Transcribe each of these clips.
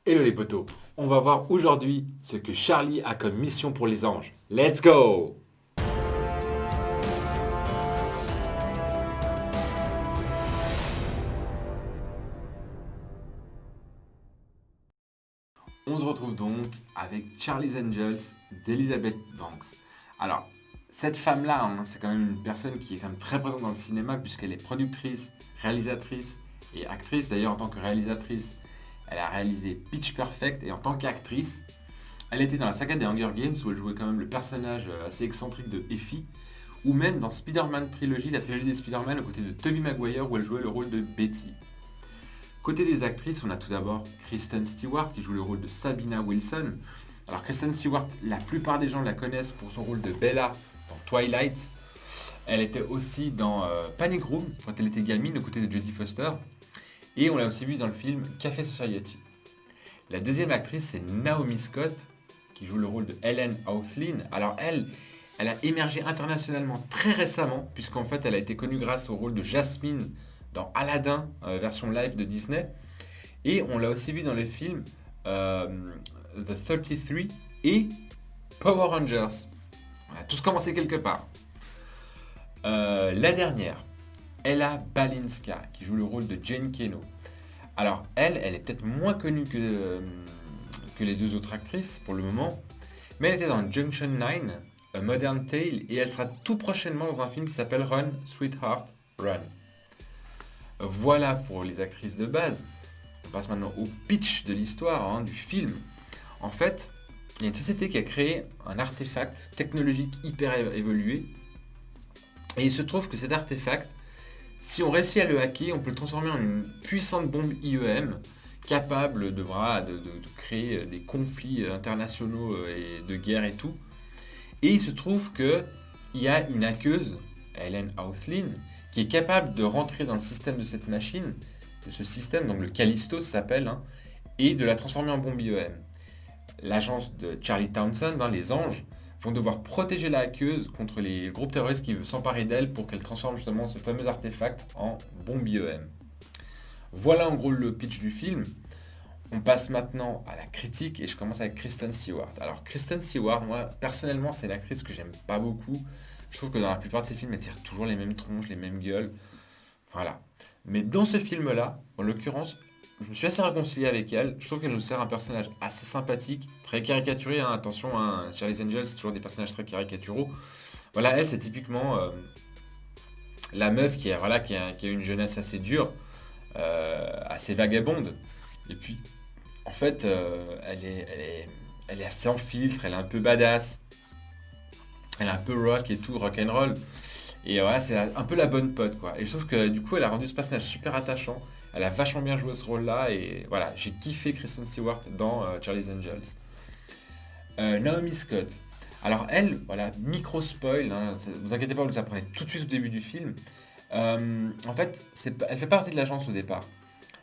Hello les potos, on va voir aujourd'hui ce que Charlie a comme mission pour les anges. Let's go! On se retrouve donc avec Charlie's Angels d'Elizabeth Banks. Alors, cette femme-là, c'est quand même une personne qui est quand même très présente dans le cinéma puisqu'elle est productrice, réalisatrice et actrice. D'ailleurs, en tant que réalisatrice, elle a réalisé Pitch Perfect et en tant qu'actrice, elle était dans la saga des Hunger Games où elle jouait quand même le personnage assez excentrique de Effie, ou même dans Spider-Man Trilogy, la trilogie des Spider-Man, aux côtés de Tobey Maguire où elle jouait le rôle de Betty. Côté des actrices, on a tout d'abord Kristen Stewart qui joue le rôle de Sabina Wilson. Alors Kristen Stewart, la plupart des gens la connaissent pour son rôle de Bella dans Twilight. Elle était aussi dans Panic Room quand elle était gamine aux côtés de Jodie Foster. Et on l'a aussi vue dans le film Café Society. La deuxième actrice, c'est Naomi Scott qui joue le rôle de Helen Houslin. Alors elle a émergé internationalement très récemment, puisqu'en fait elle a été connue grâce au rôle de Jasmine dans Aladdin, version live de Disney. Et on l'a aussi vue dans les films The 33 et Power Rangers. On a tous commencé quelque part. La dernière, Ella Balinska, qui joue le rôle de Jane Keno. Alors elle est peut-être moins connue que les deux autres actrices pour le moment, mais elle était dans Junction 9, A Modern Tale, et elle sera tout prochainement dans un film qui s'appelle Run, Sweetheart, Run. Voilà pour les actrices de base. On passe maintenant au pitch de l'histoire du film. En fait, il y a une société qui a créé un artefact technologique hyper évolué, et il se trouve que cet artefact, si on réussit à le hacker, on peut le transformer en une puissante bombe IEM capable de créer des conflits internationaux et de guerre et tout. Et il se trouve qu'il y a une hackeuse, Helen Houslin, qui est capable de rentrer dans le système de cette machine, de ce système, donc le Callisto s'appelle, et de la transformer en bombe IEM. L'agence de Charlie Townsend, les anges, vont devoir protéger la hackeuse contre les groupes terroristes qui veulent s'emparer d'elle pour qu'elle transforme justement ce fameux artefact en bombe IEM. Voilà en gros le pitch du film. On passe maintenant à la critique et je commence avec Kristen Stewart. Alors Kristen Stewart, moi personnellement c'est une actrice que j'aime pas beaucoup. Je trouve que dans la plupart de ses films elle tire toujours les mêmes tronches, les mêmes gueules. Voilà. Mais dans ce film-là, en l'occurrence, je me suis assez réconcilié avec elle. Je trouve qu'elle nous sert un personnage assez sympathique, très caricaturé. Attention, Charlie's Angels, c'est toujours des personnages très caricaturaux. Voilà, elle, c'est typiquement la meuf qui a une jeunesse assez dure, assez vagabonde. Et puis, en fait, elle est sans filtre, elle est un peu badass, elle est un peu rock et tout, rock and roll. Et voilà, c'est un peu la bonne pote, quoi. Et je trouve que du coup, elle a rendu ce personnage super attachant. Elle a vachement bien joué ce rôle-là. Et voilà, j'ai kiffé Kristen Stewart dans Charlie's Angels. Naomi Scott. Alors elle, voilà, micro spoil, vous inquiétez pas, vous apprenez tout de suite au début du film. En fait, elle fait pas partie de l'agence au départ.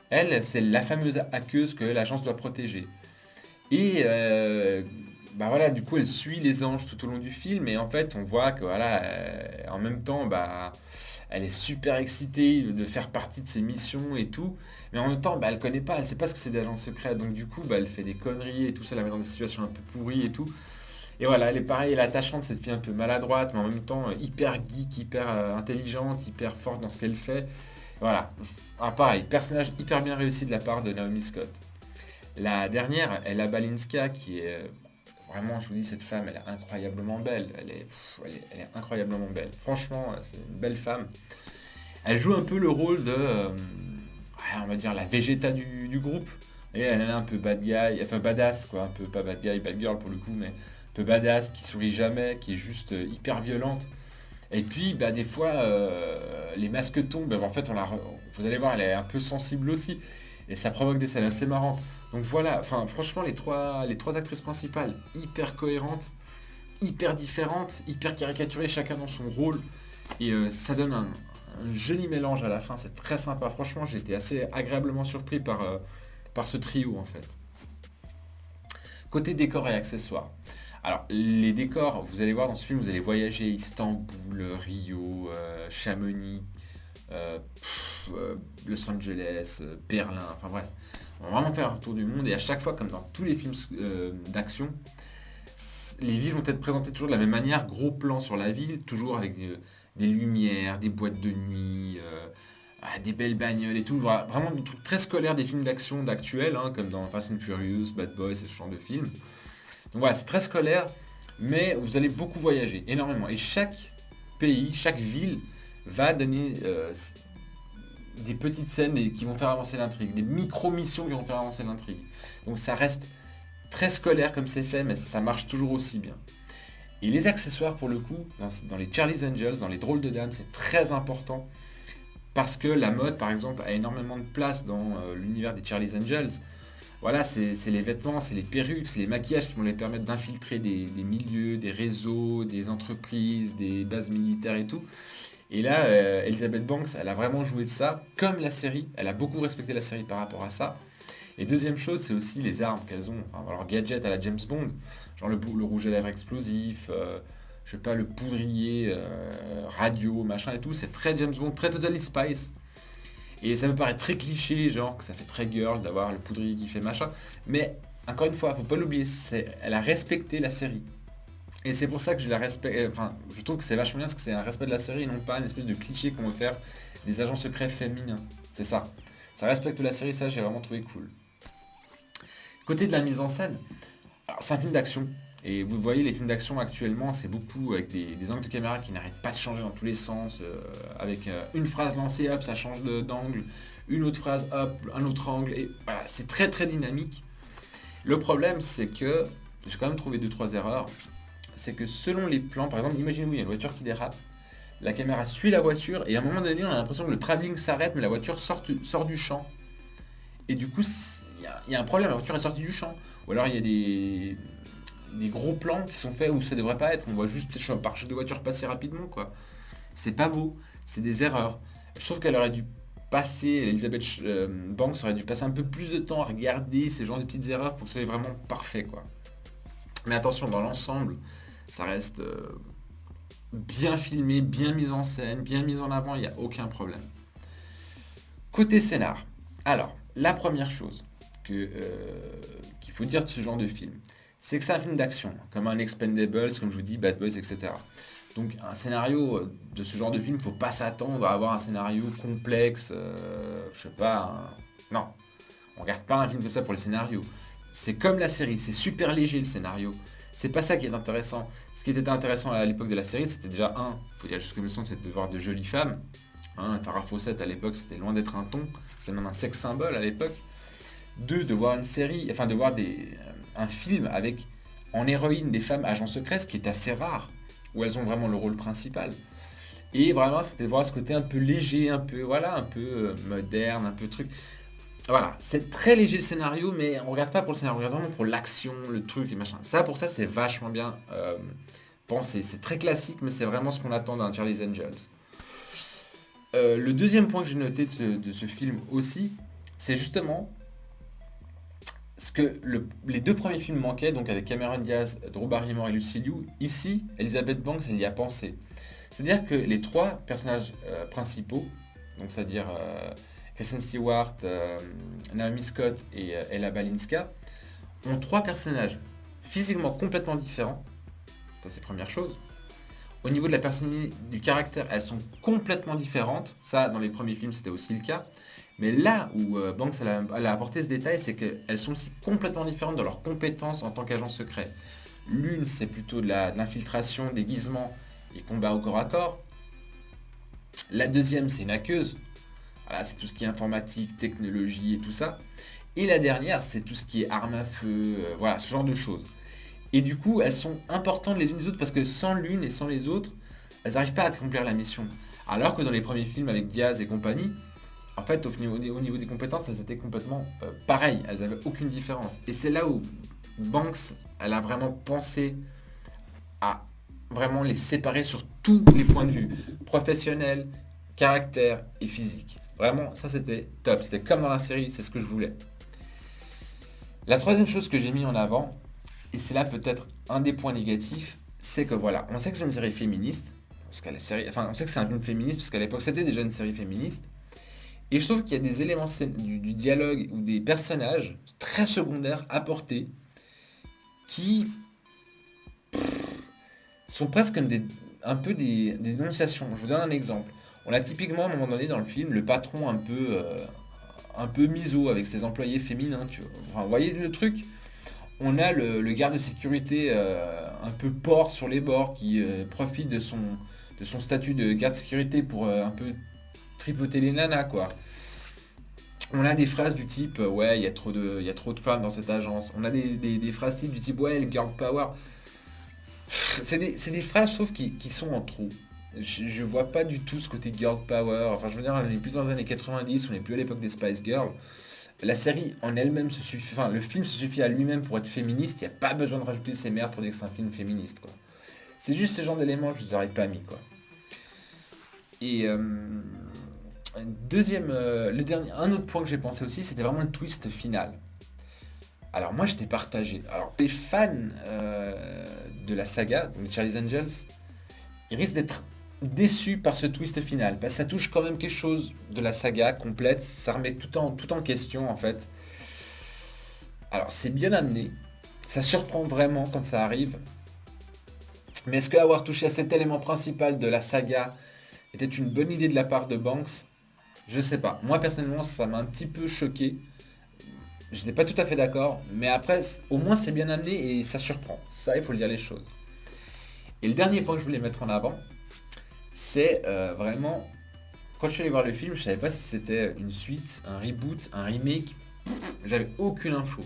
Elle, c'est la fameuse hackeuse que l'agence doit protéger. Et bah voilà, du coup, elle suit les anges tout au long du film, et en fait, on voit que voilà, en même temps, bah, elle est super excitée de faire partie de ses missions et tout, mais en même temps, bah, elle connaît pas, elle sait pas ce que c'est des agents secrets, donc du coup, bah, elle fait des conneries et tout ça, la met dans des situations un peu pourries et tout. Et voilà, elle est pareil, elle est attachante, cette fille un peu maladroite, mais en même temps hyper geek, hyper intelligente, hyper forte dans ce qu'elle fait. Voilà, pareil, personnage hyper bien réussi de la part de Naomi Scott. La dernière, Ella Balinska, qui est vraiment, je vous dis, cette femme, elle est incroyablement belle. Elle est incroyablement belle. Franchement, c'est une belle femme. Elle joue un peu le rôle de, ouais, on va dire, la Vegeta du groupe. Et elle est un peu bad guy, enfin badass, quoi. Un peu, pas bad guy, bad girl pour le coup, mais un peu badass, qui sourit jamais, qui est juste hyper violente. Et puis, bah, des fois, les masques tombent. En fait, vous allez voir, elle est un peu sensible aussi. Et ça provoque des scènes assez marrantes. Donc voilà, enfin, franchement, les trois actrices principales, hyper cohérentes, hyper différentes, hyper caricaturées, chacun dans son rôle. Et ça donne un joli mélange à la fin. C'est très sympa. Franchement, j'ai été assez agréablement surpris par ce trio, en fait. Côté décors et accessoires. Alors, les décors, vous allez voir dans ce film, vous allez voyager Istanbul, Rio, Chamonix, Los Angeles, Berlin, enfin bref. vont vraiment faire un tour du monde, et à chaque fois, comme dans tous les films d'action, les villes vont être présentées toujours de la même manière, gros plan sur la ville, toujours avec des lumières, des boîtes de nuit, des belles bagnoles et tout. Vraiment des trucs très scolaires des films d'action d'actuels, hein, comme dans Fast and Furious, Bad Boys et ce genre de films. Donc voilà, c'est très scolaire, mais vous allez beaucoup voyager, énormément. Et chaque pays, chaque ville va donner des petites scènes qui vont faire avancer l'intrigue, des micro-missions qui vont faire avancer l'intrigue. Donc ça reste très scolaire comme c'est fait, mais ça marche toujours aussi bien. Et les accessoires, pour le coup, dans les Charlie's Angels, dans les drôles de dames, c'est très important. Parce que la mode, par exemple, a énormément de place dans l'univers des Charlie's Angels. Voilà, c'est les vêtements, c'est les perruques, c'est les maquillages qui vont les permettre d'infiltrer des milieux, des réseaux, des entreprises, des bases militaires et tout. Et là, Elizabeth Banks, elle a vraiment joué de ça, comme la série. Elle a beaucoup respecté la série par rapport à ça. Et deuxième chose, c'est aussi les armes qu'elles ont. Enfin, leurs gadgets à la James Bond, genre le rouge à lèvres explosif, je sais pas, le poudrier, radio, machin et tout. C'est très James Bond, très Totally Spice. Et ça me paraît très cliché, genre que ça fait très girl d'avoir le poudrier qui fait machin. Mais encore une fois, faut pas l'oublier, elle a respecté la série. Et c'est pour ça que je la respecte. Enfin, je trouve que c'est vachement bien parce que c'est un respect de la série et non pas une espèce de cliché qu'on veut faire des agents secrets féminins. C'est ça. Ça respecte la série, ça j'ai vraiment trouvé cool. Côté de la mise en scène, alors c'est un film d'action. Et vous voyez, les films d'action actuellement, c'est beaucoup avec des angles de caméra qui n'arrêtent pas de changer dans tous les sens. Avec une phrase lancée, hop, ça change d'angle. Une autre phrase, hop, un autre angle. Et voilà, c'est très très dynamique. Le problème, c'est que j'ai quand même trouvé 2-3 erreurs. C'est que selon les plans, par exemple, imaginez-vous, il y a une voiture qui dérape. La caméra suit la voiture et à un moment donné, on a l'impression que le travelling s'arrête, mais la voiture sort du champ. Et du coup, il y a un problème, la voiture est sortie du champ. Ou alors il y a des gros plans qui sont faits où ça devrait pas être. On voit juste un pare-choc de voiture passer rapidement, quoi. C'est pas beau, c'est des erreurs. Je trouve qu'elle aurait dû passer, Elizabeth Banks aurait dû passer un peu plus de temps à regarder ces genres de petites erreurs pour que ce soit vraiment parfait, quoi. Mais attention, dans l'ensemble, ça reste bien filmé, bien mis en scène, bien mis en avant, il n'y a aucun problème. Côté scénar, alors, la première chose qu'il faut dire de ce genre de film, c'est que c'est un film d'action, comme un Expendables, comme je vous dis, Bad Boys, etc. Donc un scénario de ce genre de film, il ne faut pas s'attendre à avoir un scénario complexe, je sais pas, non, on regarde pas un film comme ça pour le scénario. C'est comme la série, c'est super léger le scénario. C'est pas ça qui est intéressant. Ce qui était intéressant à l'époque de la série, c'était déjà faut dire juste comme le son, c'était de voir de jolies femmes. Farrah Fawcett à l'époque, c'était loin d'être un ton, c'était même un sex symbole à l'époque. Deux, de voir une série, enfin de voir un film avec en héroïne des femmes agents secrets, ce qui est assez rare, où elles ont vraiment le rôle principal. Et vraiment, c'était de voir ce côté un peu léger, un peu, voilà, un peu moderne, un peu truc. Voilà, c'est très léger le scénario, mais on regarde pas pour le scénario, on regarde vraiment pour l'action, le truc et machin. Ça, pour ça, c'est vachement bien pensé. C'est très classique, mais c'est vraiment ce qu'on attend d'un Charlie's Angels. Le deuxième point que j'ai noté de ce film aussi, c'est justement ce que les deux premiers films manquaient, donc avec Cameron Diaz, Drew Barrymore et Lucy Liu. Ici, Elizabeth Banks, elle y a pensé. C'est-à-dire que les trois personnages principaux, donc c'est-à-dire Kristen Stewart, Naomi Scott et Ella Balinska, ont trois personnages physiquement complètement différents. Ça, c'est la première chose. Au niveau de la personnalité, du caractère, elles sont complètement différentes. Ça, dans les premiers films, c'était aussi le cas. Mais là où Banks elle a apporté ce détail, c'est qu'elles sont aussi complètement différentes dans leurs compétences en tant qu'agent secret. L'une, c'est plutôt de l'infiltration, déguisement et combat au corps à corps. La deuxième, c'est une hackeuse. Voilà, c'est tout ce qui est informatique, technologie et tout ça. Et la dernière, c'est tout ce qui est armes à feu, voilà, ce genre de choses. Et du coup, elles sont importantes les unes les autres parce que sans l'une et sans les autres, elles n'arrivent pas à accomplir la mission. Alors que dans les premiers films avec Diaz et compagnie, en fait, au niveau des compétences, elles étaient complètement pareilles. Elles n'avaient aucune différence. Et c'est là où Banks, elle a vraiment pensé à vraiment les séparer sur tous les points de vue. Professionnel, caractère et physique. Vraiment, ça c'était top. C'était comme dans la série, c'est ce que je voulais. La troisième chose que j'ai mis en avant, et c'est là peut-être un des points négatifs, c'est que voilà, on sait que c'est une série féministe, parce qu'à la série, enfin on sait que c'est un film féministe, parce qu'à l'époque c'était déjà une série féministe, Et je trouve qu'il y a des éléments du dialogue ou des personnages très secondaires apportés qui sont presque comme un peu des dénonciations. Je vous donne un exemple. On a typiquement à un moment donné dans le film le patron un peu miso avec ses employés féminins. Tu vois. Enfin, vous voyez le truc? On a le garde de sécurité un peu porc sur les bords qui profite de son statut de garde de sécurité pour un peu tripoter les nanas, quoi. On a des phrases du type ouais, il y a trop de femmes dans cette agence. On a des phrases type du type ouais, le girl power. C'est des phrases, je trouve, qui sont en trop. Je vois pas du tout ce côté girl power. Enfin, je veux dire, on est plus dans les années 90, on n'est plus à l'époque des Spice Girls. La série en elle-même se suffit, enfin, le film se suffit à lui-même pour être féministe. Il n'y a pas besoin de rajouter ces merdes pour dire que c'est un film féministe, quoi. C'est juste ce genre d'éléments que je ne les aurais pas mis, quoi. Et un autre point que j'ai pensé aussi, c'était vraiment le twist final. Alors moi j'étais partagé. Alors les fans de la saga, donc Charlie's Angels, ils risquent d'être déçus par ce twist final. Parce que ça touche quand même quelque chose de la saga complète. Ça remet tout en question en fait. Alors c'est bien amené. Ça surprend vraiment quand ça arrive. Mais est-ce qu'avoir touché à cet élément principal de la saga était une bonne idée de la part de Banks? Je sais pas. Moi personnellement ça m'a un petit peu choqué. Je n'étais pas tout à fait d'accord, mais après, au moins c'est bien amené et ça surprend. Ça, il faut le dire les choses. Et le dernier point que je voulais mettre en avant, c'est vraiment, quand je suis allé voir le film, je savais pas si c'était une suite, un reboot, un remake. J'avais aucune info.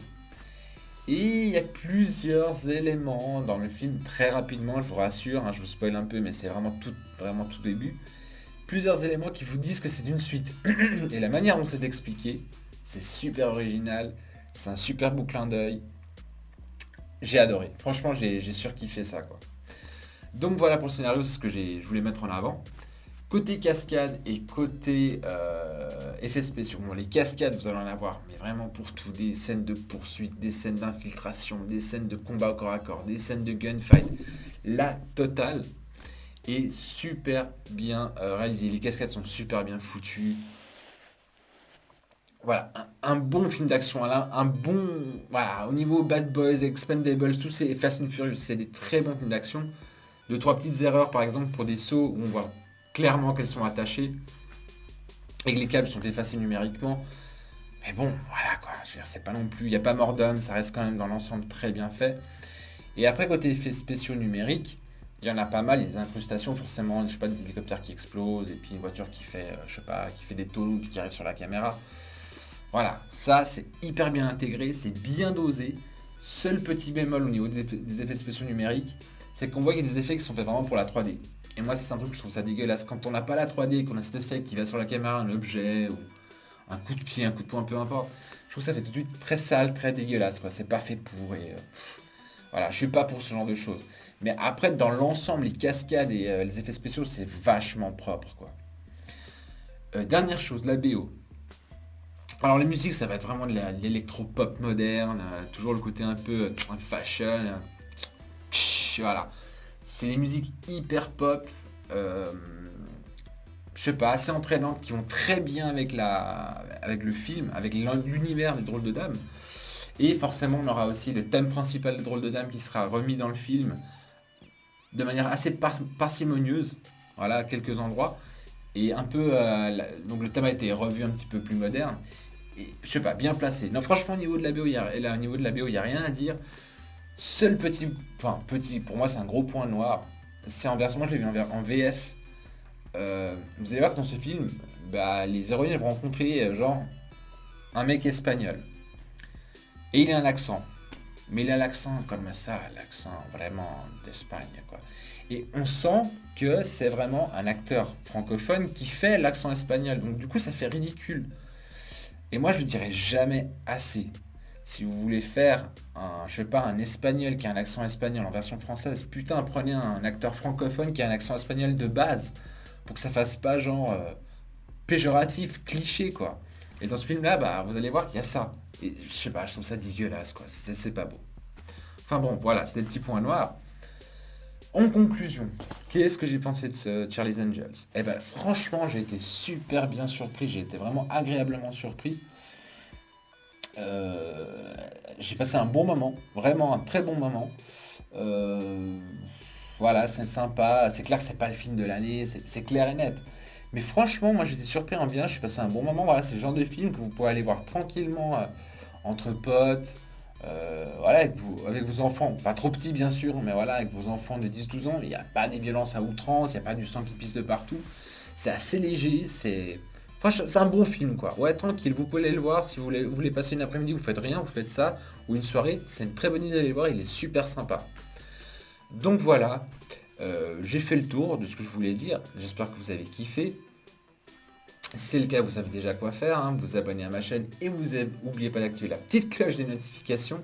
Et il y a plusieurs éléments dans le film, très rapidement, je vous rassure, hein, je vous spoil un peu, mais c'est vraiment tout début. Plusieurs éléments qui vous disent que c'est une suite. Et la manière dont c'est expliqué, c'est super original, c'est un super beau clin d'œil. J'ai adoré. Franchement, j'ai surkiffé ça, quoi. Donc voilà pour le scénario, c'est ce que je voulais mettre en avant. Côté cascade et côté effets spéciaux, bon, les cascades, vous allez en avoir, mais vraiment pour tout, des scènes de poursuite, des scènes d'infiltration, des scènes de combat au corps à corps, des scènes de gunfight, la totale est super bien réalisée. Les cascades sont super bien foutues. Voilà, un bon film d'action, voilà, un bon... Voilà, au niveau Bad Boys, Expendables, tous ces Fast and Furious, c'est des très bons films d'action. Deux, trois petites erreurs, par exemple, pour des sauts où on voit clairement qu'elles sont attachées et que les câbles sont effacés numériquement. Mais bon, voilà quoi, je veux dire, c'est pas non plus... Il n'y a pas mort d'homme, ça reste quand même dans l'ensemble très bien fait. Et après, côté effets spéciaux numériques, il y en a pas mal, il y a des incrustations, forcément, je sais pas, des hélicoptères qui explosent, et puis une voiture qui fait, je sais pas, qui fait des taureaux qui arrivent sur la caméra. Voilà, ça c'est hyper bien intégré, c'est bien dosé. Seul petit bémol au niveau des effets spéciaux numériques, c'est qu'on voit qu'il y a des effets qui sont faits vraiment pour la 3D. Et moi c'est un truc que je trouve ça dégueulasse. Quand on n'a pas la 3D et qu'on a cet effet qui va sur la caméra, un objet, ou un coup de pied, un coup de poing, peu importe, je trouve ça fait tout de suite très sale, très dégueulasse, quoi. C'est pas fait pour et... voilà, je suis pas pour ce genre de choses. Mais après, dans l'ensemble, les cascades et les effets spéciaux, c'est vachement propre, quoi. Dernière chose, la BO. Alors les musiques, ça va être vraiment de l'électro-pop moderne, toujours le côté un peu fashion, voilà. C'est des musiques hyper pop, je sais pas, assez entraînantes, qui vont très bien avec le film, avec l'univers des Drôles de Dames. Et forcément, on aura aussi le thème principal des Drôles de Dames qui sera remis dans le film de manière assez parcimonieuse, voilà, à quelques endroits. Et un peu, donc le thème a été revu un petit peu plus moderne. Et, je sais pas, bien placé. Non, franchement, au niveau de la BO, au niveau de la BO, il n'y a rien à dire. Seul petit, enfin petit, pour moi c'est un gros point noir. C'est en version, moi je l'ai vu en VF. Vous allez voir que dans ce film, bah, les héroïnes vont rencontrer genre un mec espagnol. Et il a un accent. Mais il a l'accent comme ça, l'accent vraiment d'Espagne, quoi. Et on sent que c'est vraiment un acteur francophone qui fait l'accent espagnol. Donc du coup, ça fait ridicule. Et moi, je ne dirais jamais assez. Si vous voulez faire je sais pas, un espagnol qui a un accent espagnol en version française, putain, prenez un acteur francophone qui a un accent espagnol de base. Pour que ça fasse pas genre péjoratif, cliché, quoi. Et dans ce film-là, bah, vous allez voir qu'il y a ça. Et je sais pas, je trouve ça dégueulasse, quoi. C'est pas beau. Enfin bon, voilà, c'était le petit point noir. En conclusion, qu'est-ce que j'ai pensé de ce Charlie's Angels? Eh ben franchement, j'ai été super bien surpris, j'ai été vraiment agréablement surpris. Euh, j'ai passé un bon moment, vraiment un très bon moment. Euh, voilà, c'est sympa, c'est clair que c'est pas le film de l'année, c'est clair et net. Mais franchement, moi j'étais surpris en bien, j'ai passé un bon moment. Voilà, c'est le genre de film que vous pouvez aller voir tranquillement entre potes, voilà, avec vos enfants, pas trop petits bien sûr, mais voilà, avec vos enfants de 10-12 ans, il n'y a pas des violences à outrance, il n'y a pas du sang qui pisse de partout. C'est assez léger, c'est un bon film quoi. Ouais, tranquille, vous pouvez aller le voir si vous voulez passer une après-midi, vous faites rien, vous faites ça, ou une soirée, c'est une très bonne idée d'aller le voir, il est super sympa. Donc voilà, j'ai fait le tour de ce que je voulais dire. J'espère que vous avez kiffé. Si c'est le cas, vous savez déjà quoi faire, hein. Vous abonnez à ma chaîne et n'oubliez pas d'activer la petite cloche des notifications.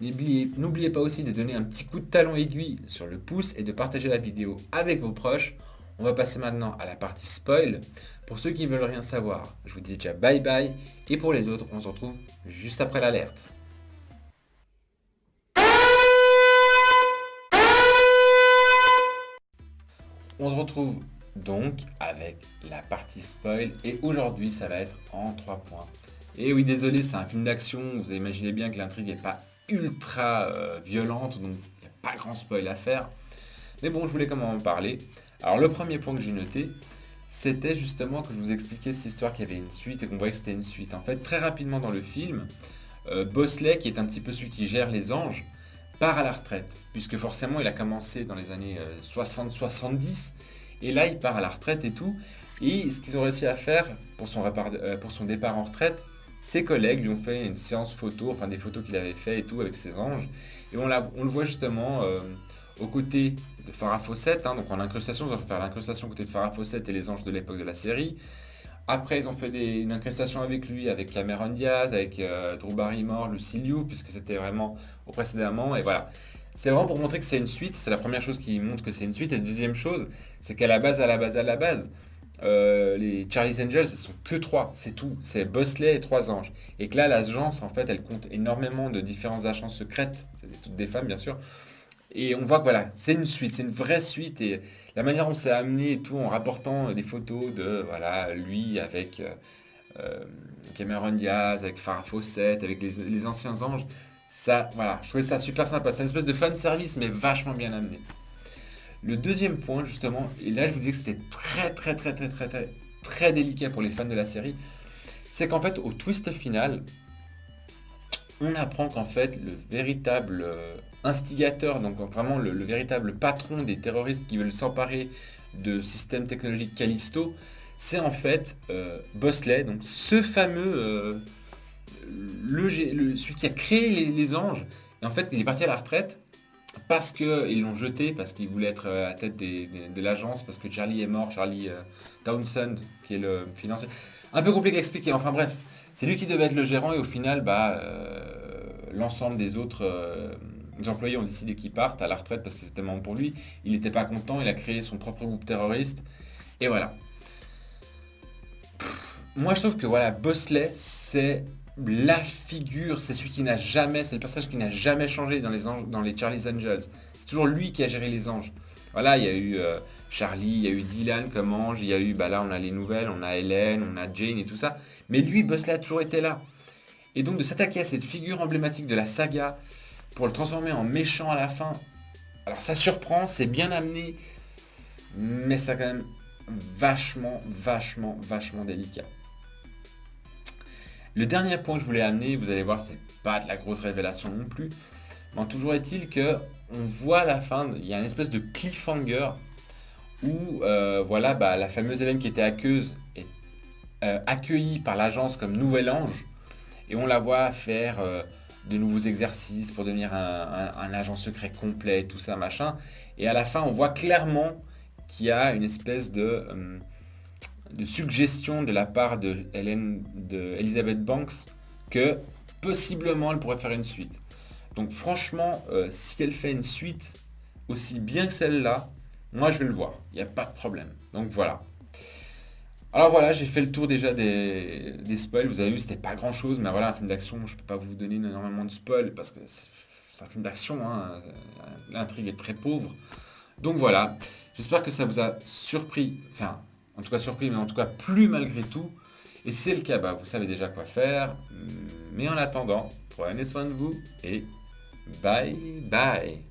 N'oubliez pas aussi de donner un petit coup de talon aiguille sur le pouce et de partager la vidéo avec vos proches. On va passer maintenant à la partie spoil. Pour ceux qui veulent rien savoir, je vous dis déjà bye bye. Et pour les autres, on se retrouve juste après l'alerte. On se retrouve donc avec la partie spoil et aujourd'hui ça va être en 3 points. Et oui, désolé, c'est un film d'action, vous imaginez bien que l'intrigue n'est pas ultra violente, donc il n'y a pas grand spoil à faire. Mais bon, je voulais quand même en parler. Alors le premier point que j'ai noté, c'était justement que je vous expliquais cette histoire qu'il y avait une suite et qu'on voyait que c'était une suite. En fait, très rapidement dans le film, Bosley, qui est un petit peu celui qui gère les anges, part à la retraite, puisque forcément il a commencé dans les années 60-70, et là il part à la retraite et tout, et ce qu'ils ont réussi à faire pour son départ en retraite, ses collègues lui ont fait une séance photo, enfin des photos qu'il avait fait et tout avec ses anges, et on le voit justement aux côtés de Farrah Fawcett, hein, donc en incrustation, ils ont fait faire l'incrustation aux côtés de Farrah Fawcett et les anges de l'époque de la série. Après, ils ont fait une incrustation avec lui, avec Cameron Diaz, avec Drew Barrymore, Lucy Liu, puisque c'était vraiment au précédemment. Et voilà. C'est vraiment pour montrer que c'est une suite. C'est la première chose qui montre que c'est une suite. Et la deuxième chose, c'est qu'à la base, les Charlie's Angels, ce sont que trois. C'est tout. C'est Bosley et trois anges. Et que là, l'agence, en fait, elle compte énormément de différentes agences secrètes. C'est toutes des femmes, bien sûr. Et on voit que voilà, c'est une suite, c'est une vraie suite. Et la manière dont c'est amené et tout, en rapportant des photos de voilà, lui avec euh, Cameron Diaz, avec Farrah Fawcett, avec les anciens anges, ça, voilà, je trouvais ça super sympa. C'est une espèce de fan service, mais vachement bien amené. Le deuxième point, justement, et là je vous disais que c'était très délicat pour les fans de la série, c'est qu'en fait, au twist final, on apprend qu'en fait le véritable instigateur, donc vraiment le véritable patron des terroristes qui veulent s'emparer de système technologique Callisto, c'est en fait Bosley, donc ce fameux, celui qui a créé les anges, et en fait il est parti à la retraite parce qu'ils l'ont jeté, parce qu'il voulait être à la tête de l'agence, parce que Charlie est mort, Charlie Townsend, qui est le financier. Un peu compliqué à expliquer, enfin bref, c'est lui qui devait être le gérant et au final, l'ensemble des autres employés ont décidé qu'ils partent à la retraite parce que c'était tellement bon pour lui. Il n'était pas content, il a créé son propre groupe terroriste. Et voilà. Moi je trouve que voilà, Bosley, c'est la figure, c'est celui qui n'a jamais, c'est le personnage qui n'a jamais changé dans les Charlie's Angels. C'est toujours lui qui a géré les anges. Voilà, il y a eu Charlie, il y a eu Dylan comme ange, il y a eu, bah là on a les nouvelles, on a Hélène, on a Jane et tout ça. Mais lui, Bosley a toujours été là. Et donc de s'attaquer à cette figure emblématique de la saga pour le transformer en méchant à la fin, alors ça surprend, c'est bien amené, mais ça quand même vachement délicat. Le dernier point que je voulais amener, vous allez voir, c'est pas de la grosse révélation non plus, mais toujours est-il que on voit à la fin, il y a une espèce de cliffhanger où voilà, la fameuse Hélène qui était aqueuse est accueillie par l'agence comme nouvel ange et on la voit faire de nouveaux exercices pour devenir un agent secret complet, tout ça, machin. Et à la fin, on voit clairement qu'il y a une espèce de suggestion de la part de Elizabeth Banks que possiblement elle pourrait faire une suite. Donc franchement, si elle fait une suite aussi bien que celle-là, moi je vais le voir, il n'y a pas de problème. Donc voilà. Alors voilà, j'ai fait le tour déjà des spoils. Vous avez vu, c'était pas grand chose, mais voilà, un film d'action, je peux pas vous donner énormément de spoils parce que c'est un film d'action, hein. L'intrigue est très pauvre. Donc voilà, j'espère que ça vous a surpris, enfin, en tout cas surpris, mais en tout cas plu malgré tout. Et si c'est le cas, bah, vous savez déjà quoi faire. Mais en attendant, prenez soin de vous et bye bye.